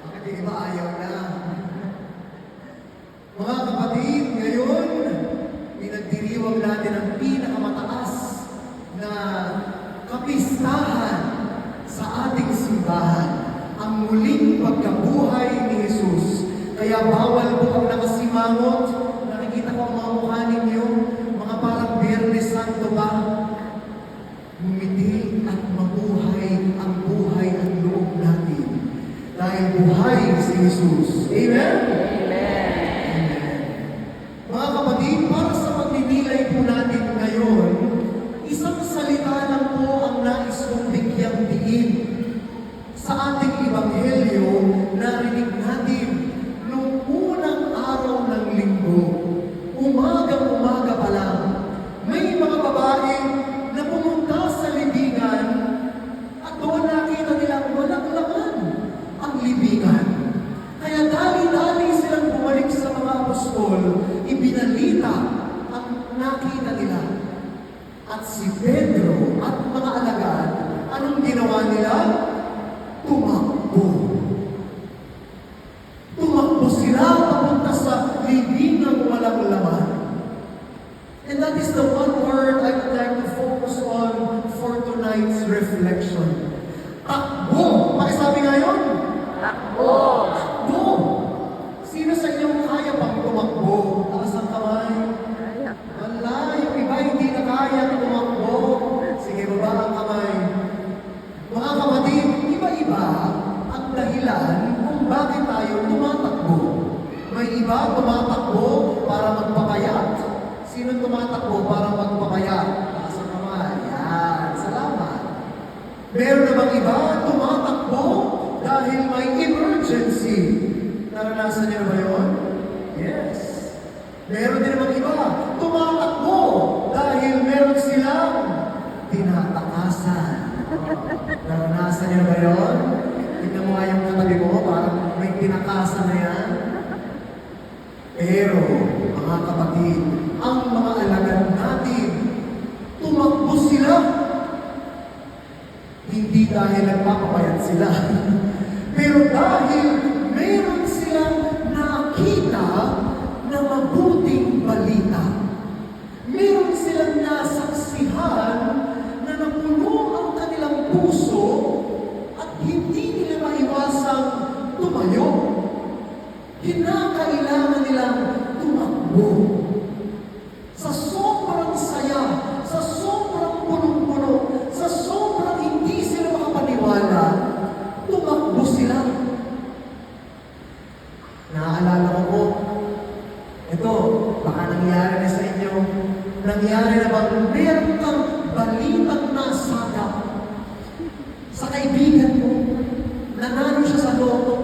Bakit yung iba ayaw na? Mga kapatid, ngayon, pinagdiriwang natin ang pinakamataas na kapistahan sa ating simbahan, ang muling pagkabuhay ni Jesus. Kaya bawal po ang nakasimangot. Nakikita ko ang mga mukha ninyo, mga parang Biyernes Santo ba? Ngumiti at mabuhay ang buhay ng loob natin. Dahil buhay si Jesus. Amen? Amen. Mga kapatid, para sa pagninilay po natin ngayon, isang salita lang po ang nais kong bigyang diin. Sa ating Ebanghelyo, narinig natin nung unang araw ng linggo, umagang-umaga pa lang, may mga babae na pumunta sa libingan at doon nakita nilang walang laman ang libingan. Kaya dali-dali silang bumalik sa mga apostol, ibinalita ang nakita nila. At si Pedro at mga alagad, anong ginawa nila? Tumakbo. Tumakbo sila papunta sa libingang walang laman. And that is the one word I would like to focus on for tonight's reflection. Takbo! Pakisabi ngayon? Takbo! Takbo! Sino sa inyong kaya pang tumakbo? Taas ang kamay. Wala, yung iba hindi na kaya tumakbo. Sige, baba ang kamay. Mga kapatid, iba-iba ang dahilan kung bakit tayo tumatakbo. May iba tumatakbo para magpapayat. Sino tumatakbo para magpapayat? Taas ang kamay. Yan, salamat. Meron namang iba tumatakbo dahil may emergency. Naranasan niyo ba yun? Yes. Meron din namang iba tumatakbo dahil meron silang tinatakasan. Naranasan niyo ba yun? Tignan mo nga yung katabi mo, parang may tinakasan na yan. Pero, mga kapatid, ang mga alagad natin, tumakbo sila. Hindi dahil nagpapapayat sila. Pero dahil meron silang nakita na mabuting balita. Meron silang nasaksihan na napuno ang kanilang puso at hindi nila maiwasang tumayo. Kinakailangan nilang tumakbo. Sa sobrang saya, sa sobrang punong-puno, sa sobrang hindi sila makapaniwala, tumakbo sila. Naaalala ko po, ito, baka nangyari na sa inyo, nangyari na bang meron kang balitang nasagap sa kaibigan mo, nanalo siya sa loto.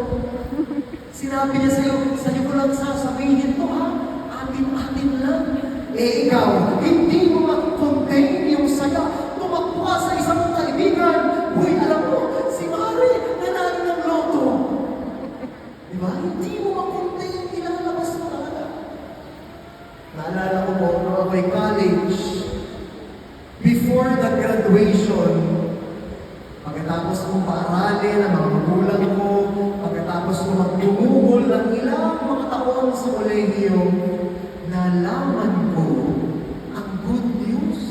Sinabi niya sa'yo ko lang sasabihin to ha, atin-atin lang. Eh ikaw, hindi mo mag-contain yung saya. Tumakbo ka sa isang kaibigan. Uy, alam mo, si Mari, nanalo ng loto. Diba? Hindi mo mag-contain, ilalabas mo talaga. Naalala ko po, nung ako'y college, before the graduation, pagkatapos kong paaralin ang mga magulang ko, pagkatapos ko magdumugol ng ilang mga taon sa kolehiyo, nalaman ko ang good news.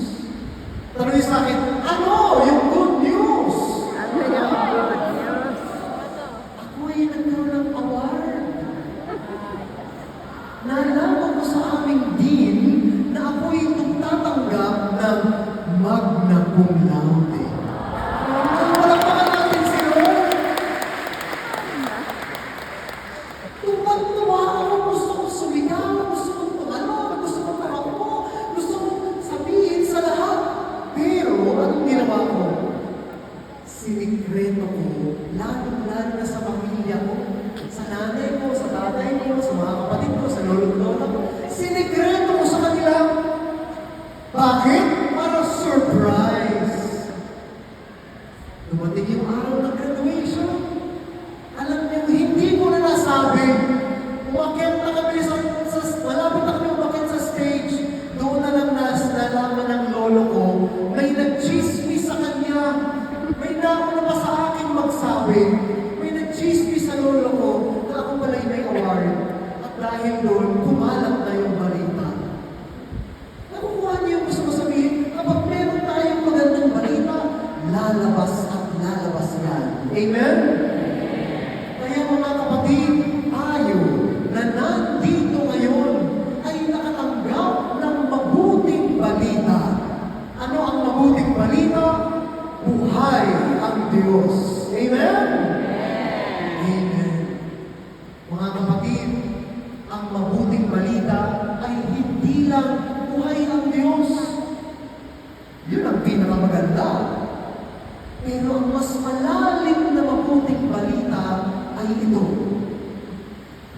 Tanong niyo sa akin, ano yung good news? Ano yung good news? Ako ay nagkaroon ng award. Nalaman ko sa aming dean na ako ay tatanggap ng magna cum laude. Palakpakan natin si Lord. Tuwang-tuwa ako, gusto kong sumigaw, gusto kong tumalon, gusto kong tumakbo, gusto kong sabihin sa lahat. Pero, anong ginawa ko? Sinikreto ko, lalo-lalo na sa pamilya ko, sa nanay ko, sa tatay ko, sa mga kapatid ko, sa lolo-lola ko. Sinikreto ko sa kanila. Bakit? Para surprise. Dumating yung araw ng graduation. Alam niyo, hindi ko na nasabi. Umakyat na kami malapit na kami umakyat sa stage. Doon na lang nalaman ng lolo ko, may nag-chismis sa kanya. May nauna pa sa akin magsabi. sabi, may nag-chismis sa lolo ko na ako pala'y may award. At dahil doon, kumalat na yung balita. Nakukuha niyo yung gusto ko sabihin, kapag meron tayong magandang balita, lalabas at lalabas yan. Amen? Kaya mga kapatid, tayo na nandito ngayon ay nakatanggap ng mabuting balita. Ano ang mabuting balita? Buhay ang Diyos. Amen? Amen. Mga kapatid, ang mabuting balita ay hindi lang buhay ang Diyos. Yun ang pinakamaganda. Pero ang mas malalim na mabuting balita ay ito.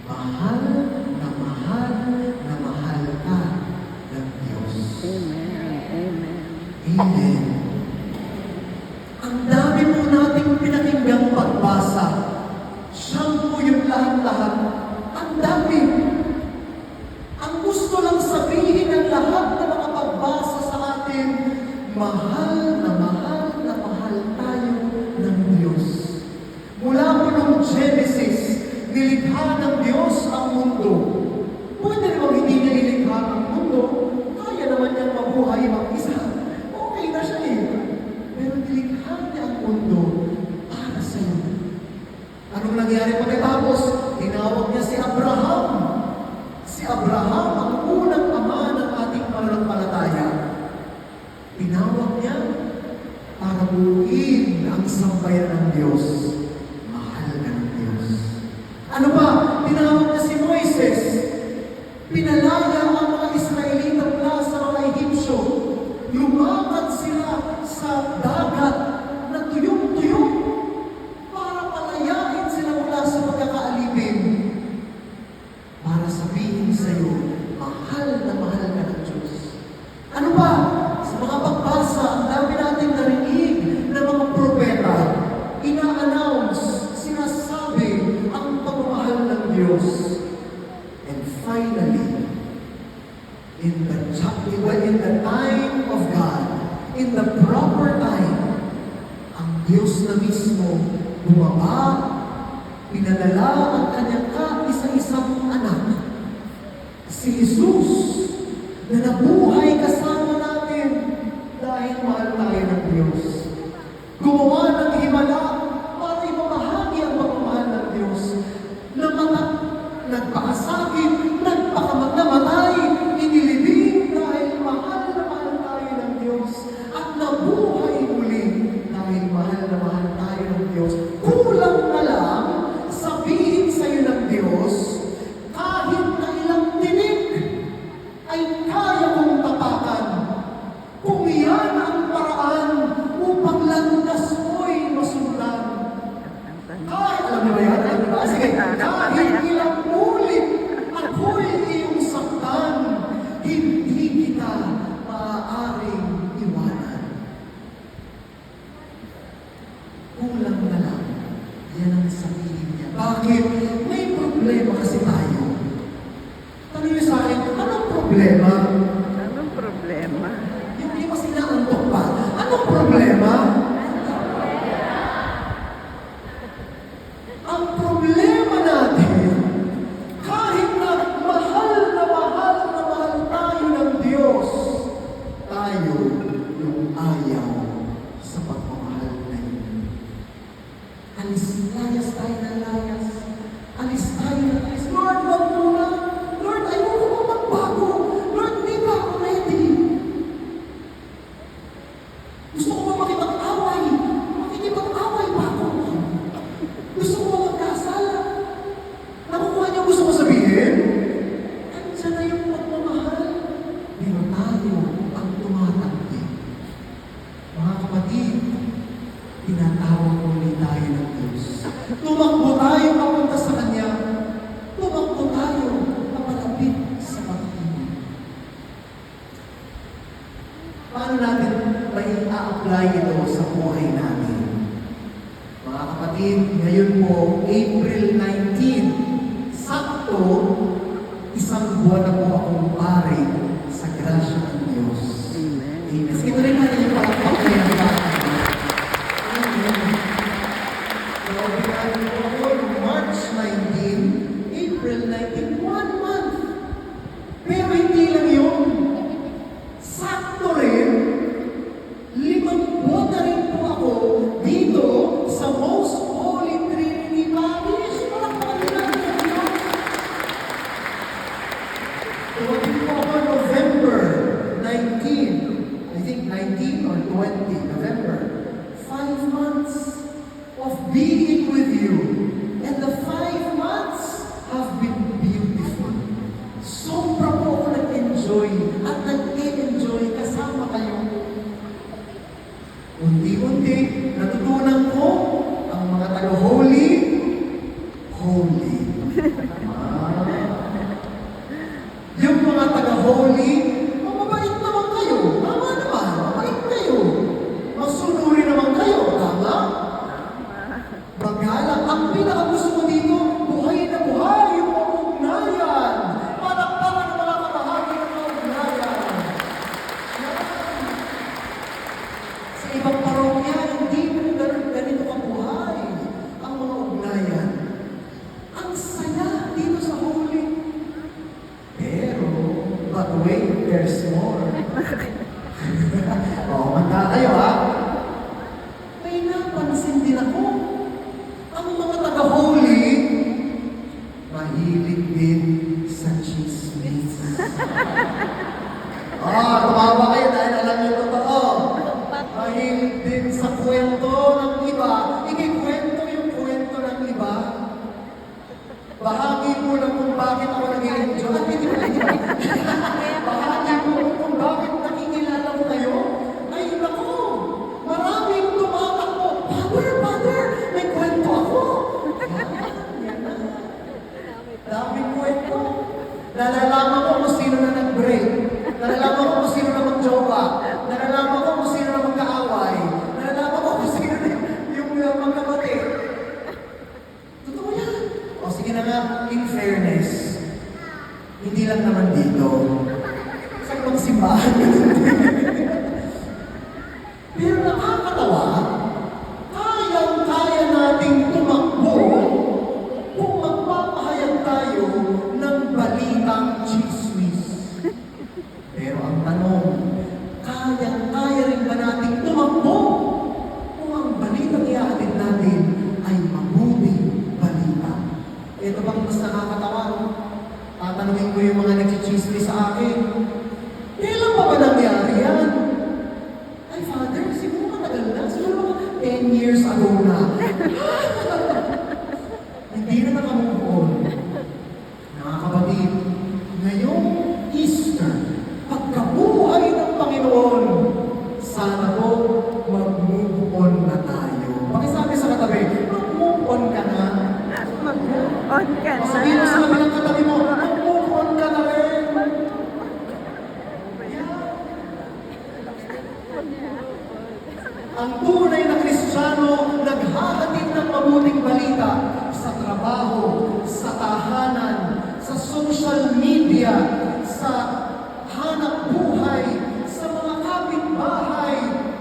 Mahal na mahal na mahal ka ng Diyos. Amen. Amen. Amen. Ang dami po nating pinakinggang pagbasa. Siyang po yung lahat-lahat. Ang dami. Ang gusto lang sabihin ng lahat na makapagbasa sa atin, mahal na mahal na mahal tayo ng Diyos. Mula po nung Genesis, nilikha ng Diyos ang mundo. Pwede naman hindi niya nilikha ang mundo, kaya naman niyang mabuhay mag-isa. Okay na siya eh. Pero nilikha niya ang mundo para sa iyo. Anong nangyari pagkatapos? Tinawag niya si Abraham. Si Abraham ang unang ama ng ating pananampalataya. Tinawag niya para buuin ang sambayan ng Diyos. Mahal ka ng Diyos. Ano ba? Tinawag niya si Moises. Pinalaya ang mga Israelita mula sa mga Egyptyo. Lumakad sila sa dagat na tuyong-tuyong para palayain sila mula sa pagkakaalipin. Para sabihin sa iyo, mahal na mahal ka ng Diyos. Ano ba? Sa mga pagbasa, ang dami natin narinig na mga propeta, ina-announce, sinasabi ang pagmamahal ng Diyos. And finally, in the time of God, in the proper time, ang Diyos na mismo bumaba, pinadala ang kanyang kaisa-isang anak, si Jesus, na nabuhay kasama natin dahil mahal tayo ng Diyos. Gumawa ng himala para ipamahagi ang pagmamahal ng Diyos. Nagpakasakit, nagpakamatay, inilibing dahil mahal na mahal tayo ng Diyos. At nabuhay muli dahil mahal na mahal tayo ng Diyos. Kulang na lang sabihin sa iyo ng Diyos, kahit na ilang tinig ay kaya kong tapakan. Kung iyan ang paraan upang landas mo'y masundan. Kahit, alam niyo ba yan? Alam niyo ba? Sige, kahit ilang ulit ako'y iyong saktan, hindi kita maaaring iwanan. Kulang na lang. Yan ang sabihin niya. Bakit? May problema kasi tayo. Tanong niyo sa akin, anong problema? Anong problema? Hindi pa sinaantok pa. Anong problema? Ang problema natin, kahit na mahal tayo ng Diyos, tayo yung ayaw sa pagmamahal na yun. Layas tayo ng layas. Alis tayo ng layas. Lord, wag muna. Lord, ayoko ko magbago. Lord, hindi pa ako ready. Gusto ko ba makipag-away? Makikipag-away pa ako. Gusto ko ba magkasala? Nakukuha niyo gusto ko sabihin? Andiyan na yung pagmamahal. Pero tayo ang tumatanggi. Mga kapatid, tinatawag ulit tayo ng Diyos. Tumakbo tayo papunta sa Kanya. Tumakbo tayo papalapit sa pag-ibig. Paano natin may a-apply ito sa buhay natin? Mga kapatid, ngayon po, April 19, sakto, isang buwan na po akong pare sa grasya ng Diyos. Amen. Amen. Sige, tuloy natin yung palakpak na yan. Amen. So, Unti-unti, natutunan ko ang mga taga-holy, holy. Ah. Yung mga taga-holy, mababait naman kayo. Tama naman, mabait kayo. Masunuri naman kayo. Tama? Magalang. Ang pinakagusto mo dito, buhay na buhay yung mga ugnayan. Palakpakan ng mga kabahagi ng mga ugnayan. Yan. Sa ibang parokya, hindi mo ganito kabuhay ang mga ugnayan. Ang saya dito sa holy. Pero, but wait, there's more. Manda kayo ha. May napansin din ako. Ang mga taga-holy, mahilig din sa chismis. Tumawa kayo dahil alam niyo totoo. Mahilig din sa kwento ng iba. Ikikwento yung kwento ng iba. Bahagi mo lang kung bakit ako nag-i-enjoy. Bahagi mo kung bakit nakikilala ko kayo. Ay, naku! Maraming tumatakbo. Father, may kwento ako. Yan na. Daming kwento. Nalalaman ko kung sino na nag-break. Nalalaman ko kung sino na mag-jowa. Nalalaman ko kung sino na magkaaway. Nalalaman ko kung sino na yung magkabati. Totoo yan. O sige na nga, in fairness, hindi lang naman dito. Sa ibang simbahan. Pero nakakatawa, kayang-kaya nating tumakbo kung magpapahayag tayo ng balitang chismis. Pero ang tanong, kayang-kaya rin ba nating tumakbo kung ang balitang ihahatid natin ay mabuting balita? Ito bang mas nakakatawa? Tatanungin ko yung mga nagchichismis sa akin. Kailan pa ba nangyari yan? Ay, Father, siguro matagal na. Siguro mga 10 years ago na. Hindi na nakamove-on. Mga kapatid, ngayong Easter, pagkabuhay ng Panginoon, sana po mag-move on na tayo. Pakisabi sa katabi, mag-move on ka na. Mag-move on ka na. Sabihin mo sa kabilang katabi mo, mag-move on ka na rin. Ang tunay na Kristiyano naghahatid ng mabuting balita sa trabaho, sa tahanan, sa social media, sa hanap buhay, sa mga kapitbahay.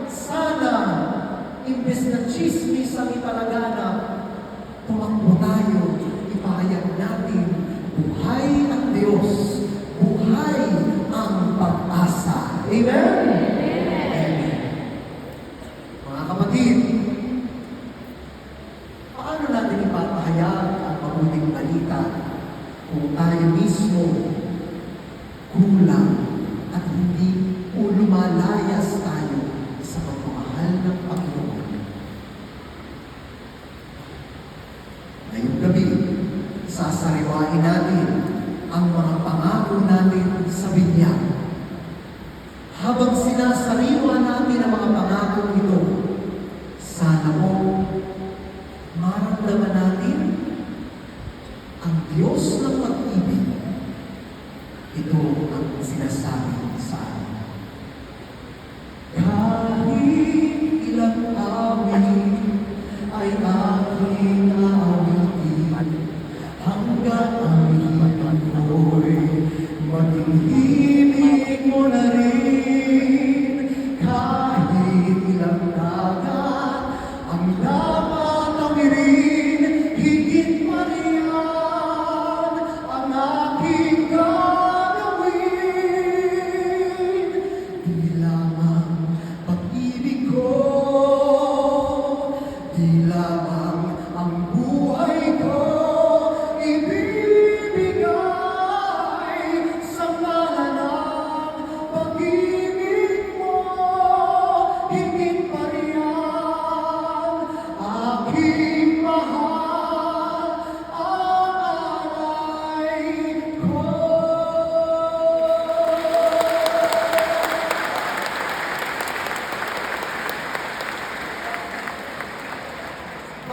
Sana, imbes na chismis ang ipalaganap, tumakbo tayo, ipahayag natin, buhay ang Diyos, buhay ang pag-asa. Amen? Mga kapatid, paano natin ipapahayag ang mabuting balita kung tayo mismo kulang at hindi o lumalayas tayo sa pagmamahal ng Panginoon? Ngayong gabi, sasariwain natin ang mga pangako natin sa binyag. Habang sinasariwa natin ang mga pangako ito, sana mo maramdaman natin ang Diyos ng pag-ibig. Ito ang sinasabi sa atin. Kahit ilang awit ay aking awitin, hanggang ang hipan ko'y maging hiling mo na rin. Kahit ilang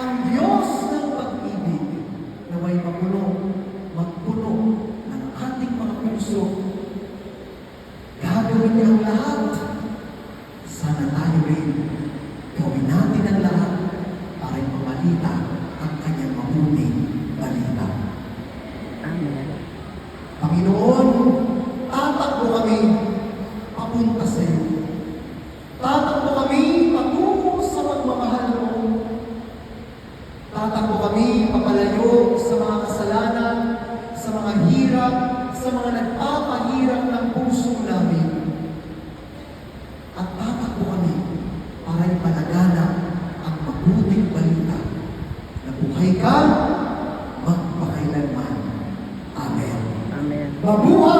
ang Diyos ng pag-ibig naway magpuno ng ating mga puso. Gagawin niya ang lahat. Sana tayo rin gawin natin ang lahat para ipabalita ang kanyang mabuting balita. Amen. Panginoon, tatakbo kami papunta sa iyo. Tatakbo kami patungo sa pagmamahal mo. Tatakbo kami papalayo sa mga kasalanan, sa mga hirap, sa mga nagpapahirap ng puso namin. At tatakbo kami para ipalaganap ang mabuting balita na buhay ka magpakailanman. Amen. Amen. Mabuhay